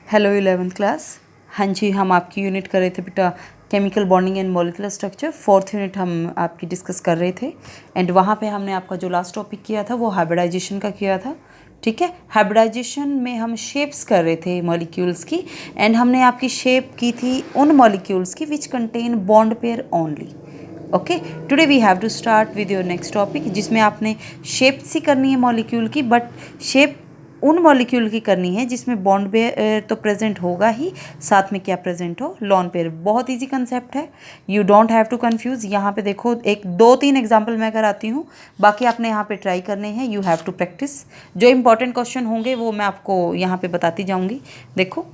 Hello 11th class. हाँ जी, हम आपकी यूनिट कर रहे थे बेटा chemical bonding and molecular structure. Fourth unit हम आपकी डिस्कस कर रहे थे एंड वहाँ पे हमने आपका जो लास्ट टॉपिक किया था वो हाइब्रिडाइजेशन का किया था। ठीक है, हाइब्रिडाइजेशन में हम शेप्स कर रहे थे मॉलिक्यूल्स की एंड हमने आपकी शेप की थी उन मॉलिक्यूल्स की which contain bond pair only. Okay, today we have to start with your next topic जिसमें आपने शेप सी करनी है मॉलिक्यूल की, बट शेप उन मॉलिक्यूल की करनी है जिसमें बॉन्ड पेयर तो प्रेजेंट होगा ही, साथ में क्या प्रेजेंट हो, लॉन पेयर। बहुत इजी कंसेप्ट है, you don't have to confuse. यहाँ पे देखो, एक दो तीन एग्जांपल मैं कराती हूँ, बाकी आपने यहाँ पे ट्राई करने हैं। You have to practice. जो इंपॉर्टेंट क्वेश्चन होंगे वो मैं आपको यहाँ पे बताती जाऊँगी। देखो,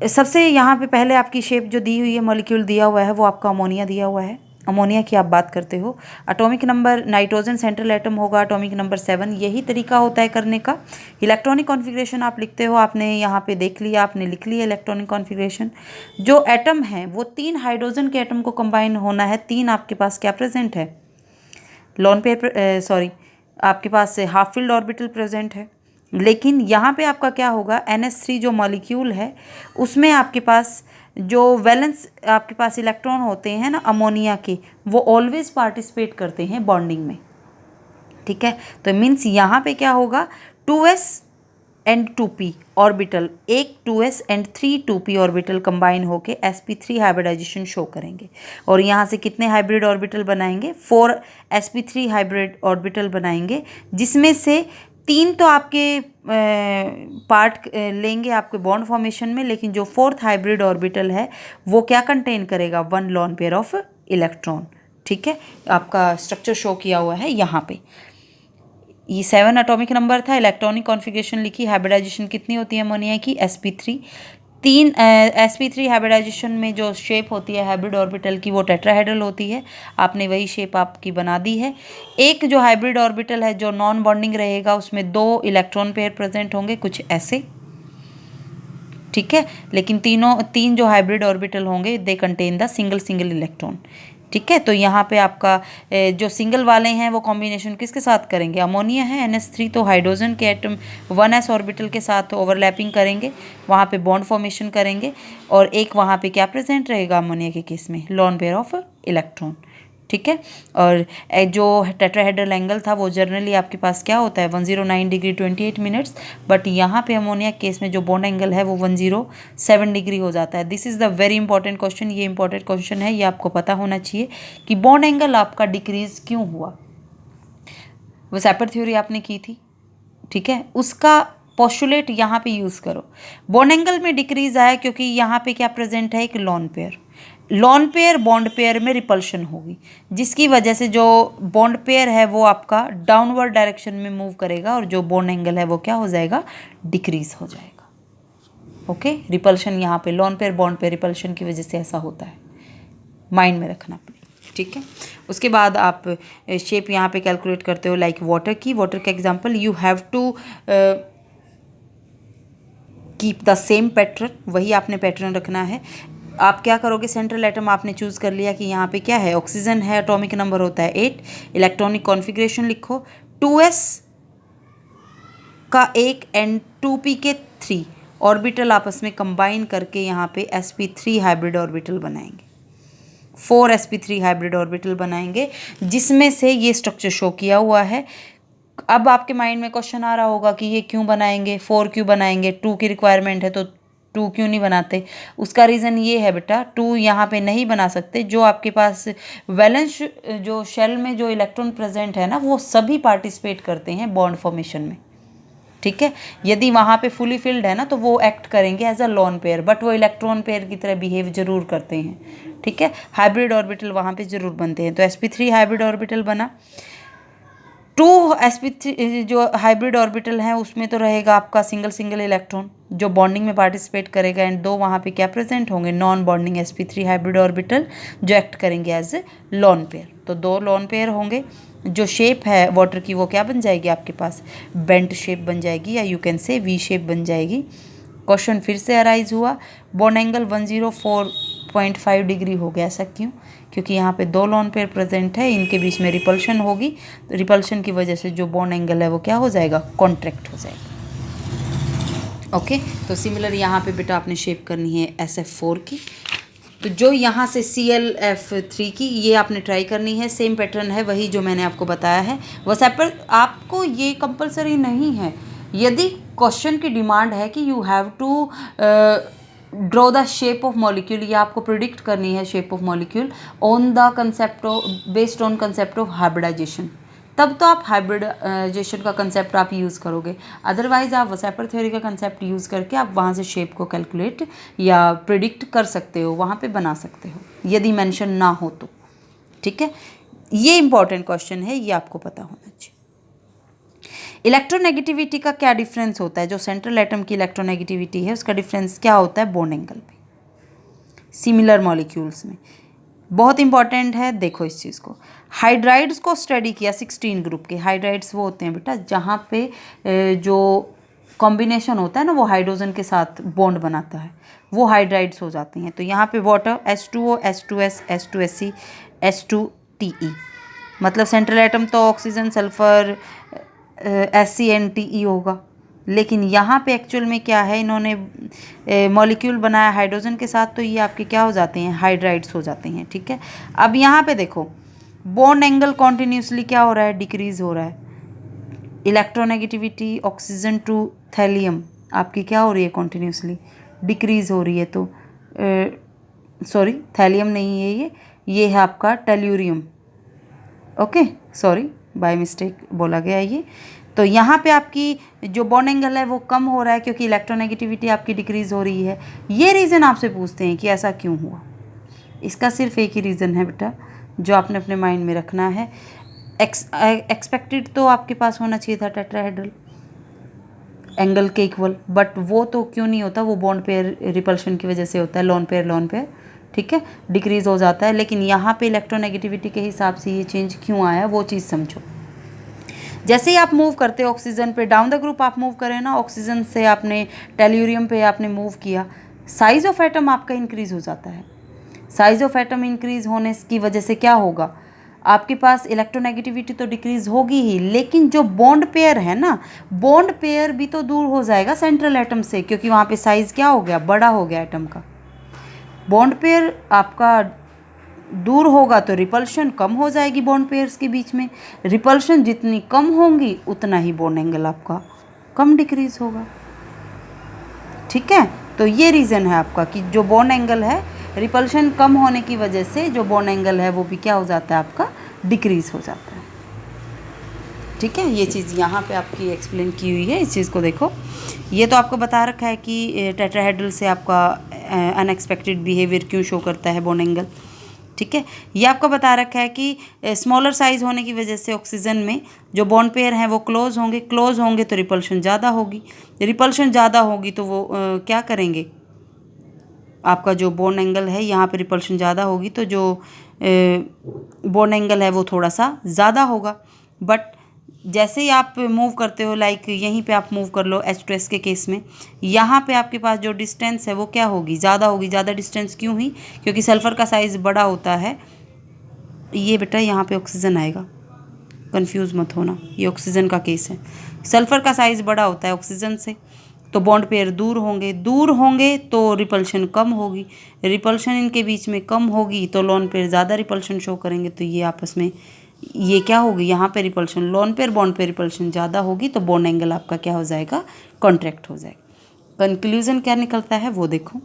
सबसे यहाँ पे पहले आपकी शेप जो दी हुई है, मॉलिक्यूल दिया हुआ है वो आपका अमोनिया दिया हुआ है। अमोनिया की आप बात करते हो, atomic number nitrogen central atom होगा, एटॉमिक नंबर 7। यही तरीका होता है करने का। इलेक्ट्रॉनिक कॉन्फ़िगरेशन आप लिखते हो, आपने यहाँ पे देख लिया, आपने लिख लिया इलेक्ट्रॉनिक कॉन्फ़िगरेशन। जो एटम है वो 3 हाइड्रोजन के एटम को कंबाइन होना है। 3 आपके पास क्या प्रेजेंट है, लॉन पेयर, सॉरी, आपके पास हाफ फिल्ड ऑर्बिटल प्रेजेंट है। लेकिन यहाँ पे आपका क्या होगा, NH3 जो मॉलिक्यूल है उसमें आपके पास जो वैलेंस आपके पास इलेक्ट्रॉन होते हैं ना अमोनिया के, वो ऑलवेज पार्टिसिपेट करते हैं बॉन्डिंग में। ठीक है, तो मीन्स यहाँ पे क्या होगा, 2s एंड 2p ऑर्बिटल, एक 2s and 3 2p orbital combine होके sp3 हाइब्रिडाइजेशन शो करेंगे। और यहाँ से कितने हाइब्रिड ऑर्बिटल बनाएंगे, 4 sp3 हाइब्रिड ऑर्बिटल बनाएंगे, जिसमें से 3 तो आपके पार्ट लेंगे आपके बॉन्ड फॉर्मेशन में, लेकिन जो 4th हाइब्रिड ऑर्बिटल है वो क्या कंटेन करेगा, 1 लॉन पेयर ऑफ इलेक्ट्रॉन। ठीक है, आपका स्ट्रक्चर शो किया हुआ है यहाँ पे। ये 7 एटॉमिक नंबर था, इलेक्ट्रॉनिक कॉन्फ़िगरेशन लिखी, हाइब्रिडाइजेशन कितनी होती है अमोनिया की, sp3। 3 sp3 हाइब्रिडाइजेशन में जो शेप होती है हाइब्रिड ऑर्बिटल की वो टेट्राहेड्रल होती है। आपने वही शेप आपकी बना दी है। एक जो हाइब्रिड ऑर्बिटल है जो नॉन बॉन्डिंग रहेगा उसमें 2 इलेक्ट्रॉन पेयर प्रेजेंट होंगे, कुछ ऐसे। ठीक है, लेकिन तीन जो हाइब्रिड ऑर्बिटल होंगे they contain the single electron. ठीक है, तो यहाँ पे आपका जो सिंगल वाले हैं वो कॉम्बिनेशन किसके साथ करेंगे, अमोनिया है, NH3 तो हाइड्रोजन के एटम 1s ऑर्बिटल के साथ ओवरलैपिंग करेंगे, वहाँ पे बॉन्ड फॉर्मेशन करेंगे। और एक वहाँ पे क्या प्रेजेंट रहेगा अमोनिया के केस में, लॉन पेयर ऑफ इलेक्ट्रॉन। ठीक है, और जो टेट्राहेड्रल एंगल था वो जनरली आपके पास क्या होता है, 109 डिग्री 28 मिनट्स, बट यहाँ पे अमोनिया केस में जो बॉन्ड एंगल है वो 107 डिग्री हो जाता है। This is the very important question. ये इंपॉर्टेंट क्वेश्चन है, ये आपको पता होना चाहिए कि बॉन्ड एंगल आपका डिक्रीज क्यों हुआ। वो सेपर थ्योरी आपने की थी, ठीक है, उसका पोस्टुलेट यहाँ पे यूज़ करो। बॉन्ड एंगल में डिक्रीज आया क्योंकि यहाँ पे क्या प्रेजेंट है, एक lone pair. Lone pair bond pair में रिपल्शन होगी, जिसकी वजह से जो बॉन्ड पेयर है वो आपका डाउनवर्ड डायरेक्शन में मूव करेगा और जो बॉन्ड एंगल है वो क्या हो जाएगा, डिक्रीज हो जाएगा। ओके, रिपल्शन यहाँ पे lone pair bond pair repulsion की वजह से ऐसा होता है, माइंड में रखना अपने। ठीक है, उसके बाद आप शेप यहाँ पे कैलकुलेट करते हो लाइक वाटर की। वाटर का example, you have to keep the same pattern, वही आपने पैटर्न रखना है। आप क्या करोगे, सेंट्रल एटम आपने चूज़ कर लिया कि यहाँ पे क्या है, ऑक्सीजन है, एटॉमिक नंबर होता है 8। इलेक्ट्रॉनिक कॉन्फ़िगरेशन लिखो, 2s का 1 एंड 2p के 3 ऑर्बिटल आपस में कंबाइन करके यहाँ पे sp3 हाइब्रिड ऑर्बिटल बनाएंगे, 4 sp3 हाइब्रिड ऑर्बिटल बनाएंगे, जिसमें से ये स्ट्रक्चर शो किया हुआ है। अब आपके माइंड में क्वेश्चन आ रहा होगा कि ये क्यों बनाएंगे, 4 क्यों बनाएंगे, 2 की रिक्वायरमेंट है तो 2 क्यों नहीं बनाते। उसका रीज़न ये है बेटा, 2 यहाँ पे नहीं बना सकते। जो आपके पास वैलेंस जो शेल में जो इलेक्ट्रॉन प्रेजेंट है ना, वो सभी पार्टिसिपेट करते हैं बॉन्ड फॉर्मेशन में। ठीक है, यदि वहाँ पे फुली फिल्ड है ना तो वो एक्ट करेंगे as a lone pair, but वो इलेक्ट्रॉन पेयर की तरह बिहेव जरूर करते हैं। ठीक है, हाइब्रिड ऑर्बिटल वहाँ पे जरूर बनते हैं। तो sp3 हाइब्रिड ऑर्बिटल बना। 2 sp3 जो हाइब्रिड ऑर्बिटल है उसमें तो रहेगा आपका सिंगल इलेक्ट्रॉन जो बॉन्डिंग में पार्टिसिपेट करेगा, एंड 2 वहाँ पे क्या प्रेजेंट होंगे, non bonding sp3 hybrid orbital जो एक्ट करेंगे एज ए लॉन पेयर। तो 2 लॉन पेयर होंगे। जो शेप है वाटर की वो क्या बन जाएगी आपके पास, बेंट शेप बन जाएगी, या you can say V shape बन जाएगी। क्वेश्चन फिर से अराइज हुआ, बॉन्ड एंगल 104.5 डिग्री हो गया, ऐसा क्यों, क्योंकि यहाँ पे 2 लॉन पेयर प्रेजेंट है, इनके बीच में रिपल्शन होगी। रिपल्शन की वजह से जो बॉन्ड एंगल है वो क्या हो जाएगा, कॉन्ट्रैक्ट हो जाएगा। ओके। तो सिमिलर यहाँ पे बेटा आपने शेप करनी है SF4 की। तो जो यहाँ से ClF3 की ये आपने ट्राई करनी है, सेम पैटर्न है वही जो मैंने आपको बताया है। व्हाट्सएप पर आपको ये कंपलसरी नहीं है, यदि क्वेश्चन की डिमांड है कि you have to draw the shape of molecule, या आपको प्रिडिक्ट करनी है shape of molecule on the concept of based on concept of hybridization, तब तो आप हाइब्रिडाइजेशन का कंसेप्ट आप यूज़ करोगे। अदरवाइज आप वसेपर थ्योरी का कंसेप्ट यूज़ करके आप वहाँ से शेप को कैलकुलेट या प्रिडिक्ट कर सकते हो, वहाँ पे बना सकते हो यदि मेंशन ना हो तो। ठीक है, ये इंपॉर्टेंट क्वेश्चन है, ये आपको पता होना चाहिए। इलेक्ट्रोनेगेटिविटी का क्या डिफरेंस होता है, जो सेंट्रल एटम की इलेक्ट्रोनेगेटिविटी है उसका डिफरेंस क्या होता है बॉन्ड एंगल पे सिमिलर मॉलिक्यूल्स में। बहुत इंपॉर्टेंट है, देखो इस चीज़ को। हाइड्राइड्स को स्टडी किया 16 ग्रुप के। हाइड्राइड्स वो होते हैं बेटा जहाँ पे जो कॉम्बिनेशन होता है ना वो हाइड्रोजन के साथ बॉन्ड बनाता है, वो हाइड्राइड्स हो जाती हैं। तो यहाँ पे water H2O, H2S, H2SC, H2TE, मतलब सेंट्रल एटम तो ऑक्सीजन, सल्फर, SCNTE होगा, लेकिन यहाँ पे एक्चुअल में क्या है, इन्होंने मॉलिक्यूल बनाया हाइड्रोजन के साथ, तो ये आपके क्या हो जाते हैं, हाइड्राइड्स हो जाते हैं। ठीक है, अब यहाँ पे देखो बॉन्ड एंगल कॉन्टिन्यूसली क्या हो रहा है, डिक्रीज हो रहा है। इलेक्ट्रोनेगेटिविटी ऑक्सीजन टू थैलियम आपकी क्या हो रही है, कॉन्टिन्यूसली डिक्रीज हो रही है। तो सॉरी थैलियम नहीं है ये है आपका tellurium. Okay, sorry by mistake बोला गया ये। तो यहाँ पे आपकी जो बॉन्ड एंगल है वो कम हो रहा है क्योंकि इलेक्ट्रोनेगेटिविटी आपकी डिक्रीज हो रही है। ये रीज़न आपसे पूछते हैं कि ऐसा क्यों हुआ, इसका सिर्फ एक ही रीज़न है बेटा जो आपने अपने माइंड में रखना है। एक्सपेक्टेड तो आपके पास होना चाहिए था टेट्राहेड्रल एंगल के इक्वल, बट वो तो क्यों नहीं होता, वो बॉन्ड पेयर रिपल्शन की वजह से होता है, लोन पेयर ठीक है, डिक्रीज हो जाता है। लेकिन यहाँ पे इलेक्ट्रोनेगेटिविटी के हिसाब से ये चेंज क्यों आया वो चीज़ समझो। जैसे ही आप मूव करते हो ऑक्सीजन पे, डाउन द ग्रुप आप मूव करें ना, ऑक्सीजन से आपने टेल्यूरियम पे आपने मूव किया, साइज ऑफ एटम आपका इंक्रीज हो जाता है। साइज ऑफ एटम इंक्रीज होने की वजह से क्या होगा, आपके पास इलेक्ट्रोनेगेटिविटी तो डिक्रीज होगी ही, लेकिन जो बॉन्ड पेयर है ना, बॉन्ड पेयर भी तो दूर हो जाएगा सेंट्रल एटम से, क्योंकि वहाँ पे साइज क्या हो गया, बड़ा हो गया एटम का। बॉन्ड पेयर आपका दूर होगा तो रिपल्शन कम हो जाएगी बॉन्ड पेयर्स के बीच में। रिपल्शन जितनी कम होंगी उतना ही बॉन्ड एंगल आपका कम डिक्रीज होगा। ठीक है, तो ये रीज़न है आपका कि जो बॉन्ड एंगल है रिपल्शन कम होने की वजह से जो बॉन्ड एंगल है वो भी क्या हो जाता है, आपका डिक्रीज हो जाता है। ठीक है, ये चीज़ यहाँ पे आपकी एक्सप्लेन की हुई है, इस चीज़ को देखो। ये तो आपको बता रखा है कि टेट्राहेड्रल से आपका अनएक्सपेक्टेड बिहेवियर क्यों शो करता है बॉन्ड एंगल। ठीक है, ये आपको बता रखा है कि स्मॉलर साइज होने की वजह से ऑक्सीजन में जो बॉन्ड पेयर हैं वो क्लोज होंगे तो रिपल्शन ज़्यादा होगी, रिपल्शन ज़्यादा होगी तो वो क्या करेंगे, आपका जो बॉन्ड एंगल है यहाँ पे रिपल्शन ज़्यादा होगी तो जो बॉन्ड एंगल है वो थोड़ा सा ज़्यादा होगा। बट जैसे ही आप मूव करते हो, लाइक यहीं पे आप मूव कर लो H2S के केस में, यहाँ पे आपके पास जो डिस्टेंस है वो क्या होगी, ज़्यादा होगी। ज़्यादा डिस्टेंस क्यों हुई, क्योंकि सल्फ़र का साइज़ बड़ा होता है। ये बेटा यहाँ पे ऑक्सीजन आएगा, कंफ्यूज मत होना, ये ऑक्सीजन का केस है। सल्फ़र का साइज़ बड़ा होता है ऑक्सीजन से, तो बॉन्ड पेयर दूर होंगे तो रिपल्शन कम होगी, रिपल्शन इनके बीच में कम होगी तो लोन पेयर ज़्यादा रिपल्शन शो करेंगे। तो ये आपस में ये क्या होगी, यहाँ पे repulsion lone pair bond pair repulsion ज़्यादा होगी तो बॉन्ड एंगल आपका क्या हो जाएगा, कॉन्ट्रैक्ट हो जाएगा। कंक्लूजन क्या निकलता है वो देखो।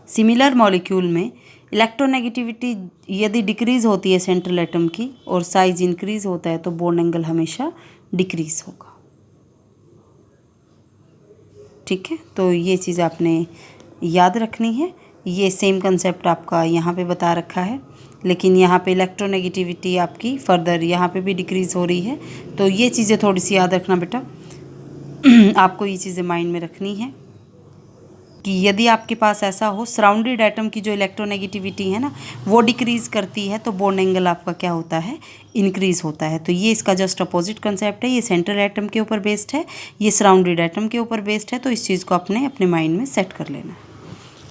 सिमिलर मॉलिक्यूल में इलेक्ट्रोनेगेटिविटी यदि डिक्रीज होती है सेंट्रल एटम की और साइज इंक्रीज होता है तो बॉन्ड एंगल हमेशा डिक्रीज होगा। ठीक है, तो ये चीज़ आपने याद रखनी है। ये सेम कंसेप्ट आपका यहाँ पे बता रखा है, लेकिन यहाँ पे इलेक्ट्रोनेगेटिविटी आपकी फर्दर यहाँ पे भी डिक्रीज़ हो रही है। तो ये चीज़ें थोड़ी सी याद रखना बेटा आपको ये चीज़ें माइंड में रखनी है कि यदि आपके पास ऐसा हो सराउंडेड एटम की जो इलेक्ट्रोनेगेटिविटी है ना वो डिक्रीज़ करती है तो बॉन्ड एंगल आपका क्या होता है, इंक्रीज़ होता है। तो ये इसका जस्ट अपोजिट कंसेप्ट है। ये सेंट्रल एटम के ऊपर बेस्ड है, ये सराउंडेड एटम के ऊपर बेस्ड है। तो इस चीज़ को अपने माइंड में सेट कर लेना है।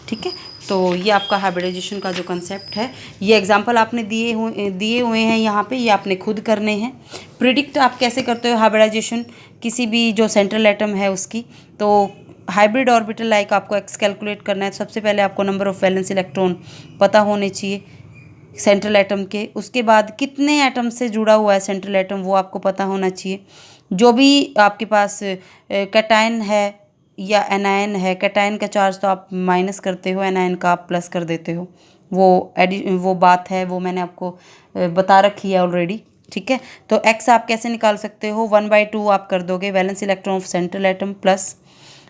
ठीक है, तो ये आपका हाइब्रिडाइजेशन का जो कंसेप्ट है, ये एग्जांपल आपने दिए हुए हैं यहाँ पे, ये आपने खुद करने हैं। प्रिडिक्ट आप कैसे करते हो हाइब्रिडाइजेशन किसी भी जो सेंट्रल एटम है उसकी, तो हाइब्रिड ऑर्बिटल लाइक आपको एक्स कैलकुलेट करना है, सबसे पहले आपको नंबर ऑफ वैलेंस इलेक्ट्रॉन पता होने चाहिए सेंट्रल एटम के। उसके बाद कितने एटम से जुड़ा हुआ है सेंट्रल एटम वो आपको पता होना चाहिए। जो भी आपके पास कैटायन है या एनायन है, कैटायन का चार्ज तो आप माइनस करते हो, एनायन का आप प्लस कर देते हो, वो बात है, वो मैंने आपको बता रखी है ऑलरेडी। ठीक है, तो एक्स आप कैसे निकाल सकते हो, 1/2 आप कर दोगे valence electron of central atom plus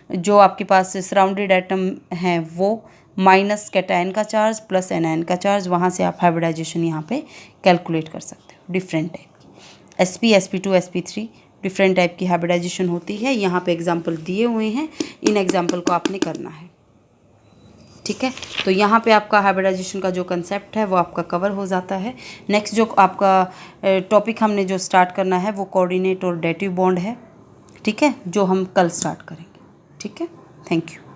जो आपके पास सराउंडेड एटम हैं वो, माइनस कैटायन का चार्ज प्लस एनायन का चार्ज। वहाँ से आप हाइब्रिडाइजेशन यहाँ पे कैलकुलेट कर सकते हो। डिफरेंट टाइप की sp sp2 sp3 different type की हाइब्रिडाइजेशन होती है। यहाँ पे एग्जांपल दिए हुए हैं, इन एग्जांपल को आपने करना है। ठीक है, तो यहाँ पे आपका हाइब्रिडाइजेशन का जो कंसेप्ट है वो आपका कवर हो जाता है। नेक्स्ट जो आपका टॉपिक हमने जो स्टार्ट करना है वो कोऑर्डिनेट और डेटिव बॉन्ड है। ठीक है, जो हम कल स्टार्ट करेंगे। ठीक है, थैंक यू।